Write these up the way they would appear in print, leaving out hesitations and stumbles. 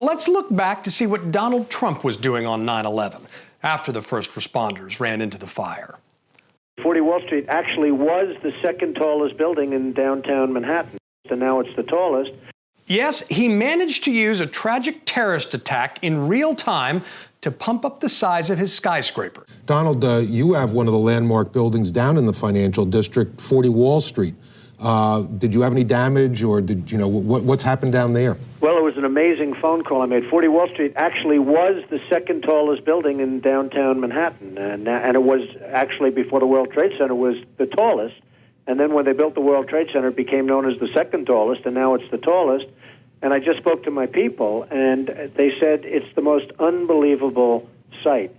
Let's look back to see what Donald Trump was doing on 9/11 after the first responders ran into the fire. 40 Wall Street actually was the second tallest building in downtown Manhattan, and now it's the tallest. Yes, he managed to use a tragic terrorist attack in real time to pump up the size of his skyscraper. Donald, you have one of the landmark buildings down in the financial district, 40 Wall Street. Did you have any damage, or did you know what's happened down there? Well, it was an amazing phone call I made. 40 Wall Street actually was the second tallest building in downtown Manhattan, and it was actually, before the World Trade Center, was the tallest. And then when they built the World Trade Center, it became known as the second tallest, and now it's the tallest. And I just spoke to my people, and they said it's the most unbelievable sight.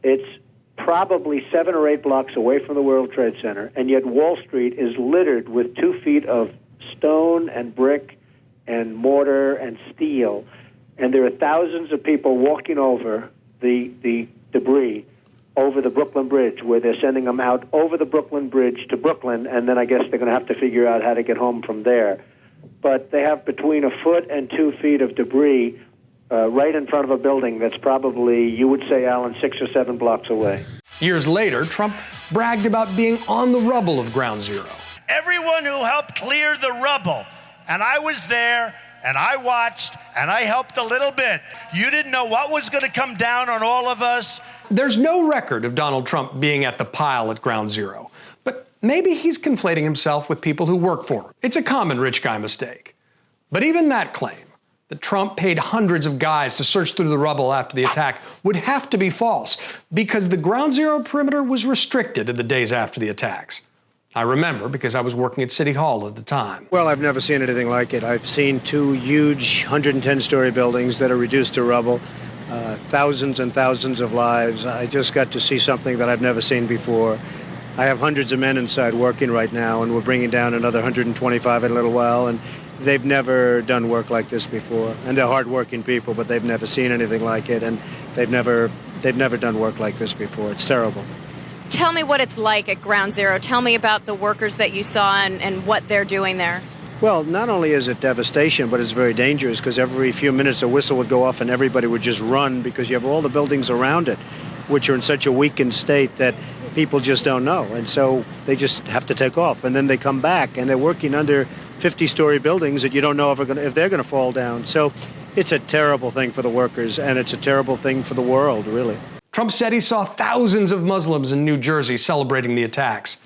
It's probably 7 or 8 blocks away from the World Trade Center, and yet Wall Street is littered with 2 feet of stone and brick and mortar and steel, and there are thousands of people walking over the debris over the Brooklyn Bridge, where they're sending them out over the Brooklyn Bridge to Brooklyn, and then I guess they're going to have to figure out how to get home from there. But they have between 1 foot and 2 feet of debris right in front of a building that's probably, you would say, Alan, 6 or 7 blocks away. Years later, Trump bragged about being on the rubble of Ground Zero. Everyone who helped clear the rubble, and I was there, and I watched, and I helped a little bit. You didn't know what was going to come down on all of us. There's no record of Donald Trump being at the pile at Ground Zero, but maybe he's conflating himself with people who work for him. It's a common rich guy mistake. But even that claim, that Trump paid hundreds of guys to search through the rubble after the attack, would have to be false, because the Ground Zero perimeter was restricted in the days after the attacks. I remember because I was working at City Hall at the time. Well, I've never seen anything like it. I've seen 2 huge 110-story buildings that are reduced to rubble, thousands and thousands of lives. I just got to see something that I've never seen before. I have hundreds of men inside working right now, and we're bringing down another 125 in a little while, and they've never done work like this before. And they're hardworking people, but they've never seen anything like it, and they've never done work like this before. It's terrible. Tell me what it's like at Ground Zero. Tell me about the workers that you saw and what they're doing there. Well, not only is it devastation, but it's very dangerous, because every few minutes a whistle would go off and everybody would just run, because you have all the buildings around it, which are in such a weakened state that people just don't know. And so they just have to take off. And then they come back, and they're working under 50-story buildings that you don't know if they're going to fall down. So it's a terrible thing for the workers, and it's a terrible thing for the world, really. Trump said he saw thousands of Muslims in New Jersey celebrating the attacks.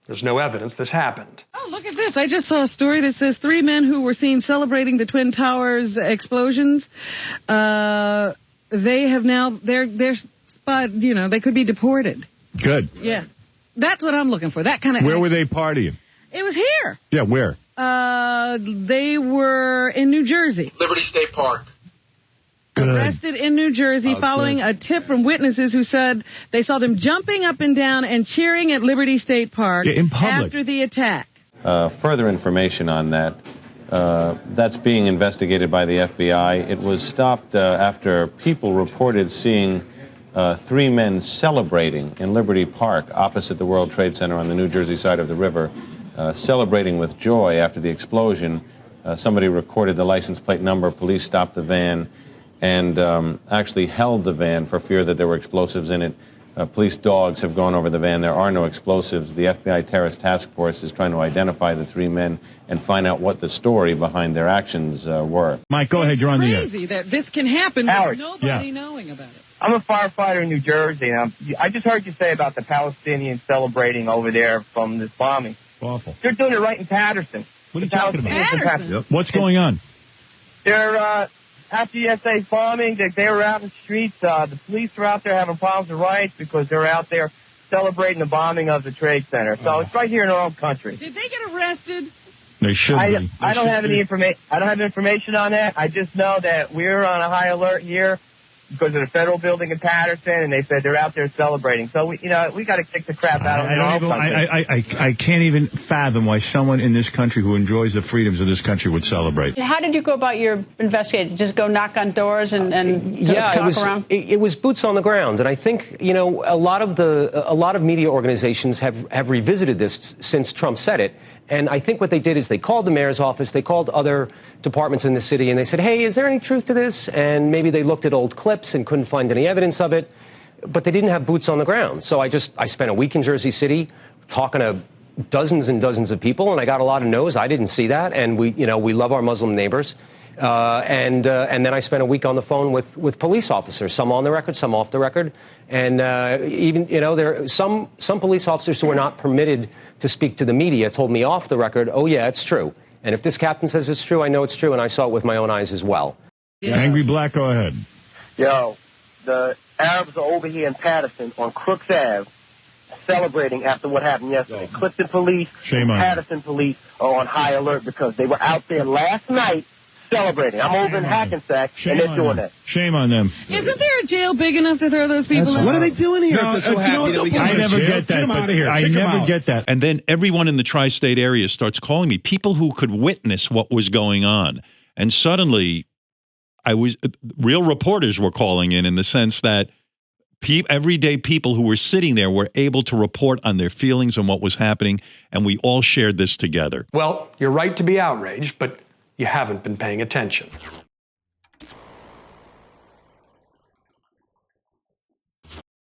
There's no evidence this happened. Oh, look at this. I just saw a story that says 3 men who were seen celebrating the Twin Towers explosions. They have now, they're spot, you know, they could be deported. Good. Yeah. That's what I'm looking for. That kind of Where were they partying? It was here. Yeah, where? They were in New Jersey. Liberty State Park. Good. Arrested in New Jersey following a tip from witnesses who said they saw them jumping up and down and cheering at Liberty State Park in public after the attack. Further information on that, that's being investigated by the FBI. It was stopped after people reported seeing 3 men celebrating in Liberty Park opposite the World Trade Center on the New Jersey side of the river, celebrating with joy after the explosion. Somebody recorded the license plate number. Police stopped the van and actually held the van for fear that there were explosives in it. Police dogs have gone over the van. There are no explosives. The FBI Terrorist Task Force is trying to identify the 3 men and find out what the story behind their actions were. Mike, go ahead. You're on the air. It's crazy that this can happen Howard. with nobody knowing about it. I'm a firefighter in New Jersey, and I just heard you say about the Palestinians celebrating over there from this bombing. Awful. They're doing it right in Patterson. What are you talking about? Patterson? Yep. What's going on? They're, after yesterday's bombing, they were out in the streets. The police are out there having problems with riots because they're out there celebrating the bombing of the Trade Center. So it's right here in our own country. Did they get arrested? They should be. I don't have any information. I don't have information on that. I just know that we're on a high alert here because of the federal building in Patterson, and they said they're out there celebrating. So we got to kick the crap out of them. I can't even fathom why someone in this country who enjoys the freedoms of this country would celebrate. How did you go about your investigation? Just go knock on doors and talk around? It was boots on the ground, and I think a lot of media organizations have revisited this since Trump said it, And I think what they did is they called the mayor's office, they called other departments in the city, and they said, hey, is there any truth to this? And maybe they looked at old clips and couldn't find any evidence of it, but they didn't have boots on the ground. So I spent a week in Jersey City talking to dozens and dozens of people, and I got a lot of no's. I didn't see that, and we love our Muslim neighbors. And then I spent a week on the phone with police officers, some on the record, some off the record, and even there are some police officers who are not permitted to speak to the media told me off the record, oh yeah, it's true. And if this captain says it's true, I know it's true, and I saw it with my own eyes as well. Yeah. Angry Black, go ahead. Yo, the Arabs are over here in Patterson on Crooks Ave celebrating after what happened yesterday. Clifton police and Patterson police are on high alert because they were out there last night celebrating. I'm over in Hackensack, and they're doing that. Shame on them. Isn't there a jail big enough to throw those people in? What are they doing here? No, I never get that. I never get that. And then everyone in the tri-state area starts calling me, people who could witness what was going on. And suddenly, real reporters were calling in the sense that everyday people who were sitting there were able to report on their feelings and what was happening, and we all shared this together. Well, you're right to be outraged, but you haven't been paying attention.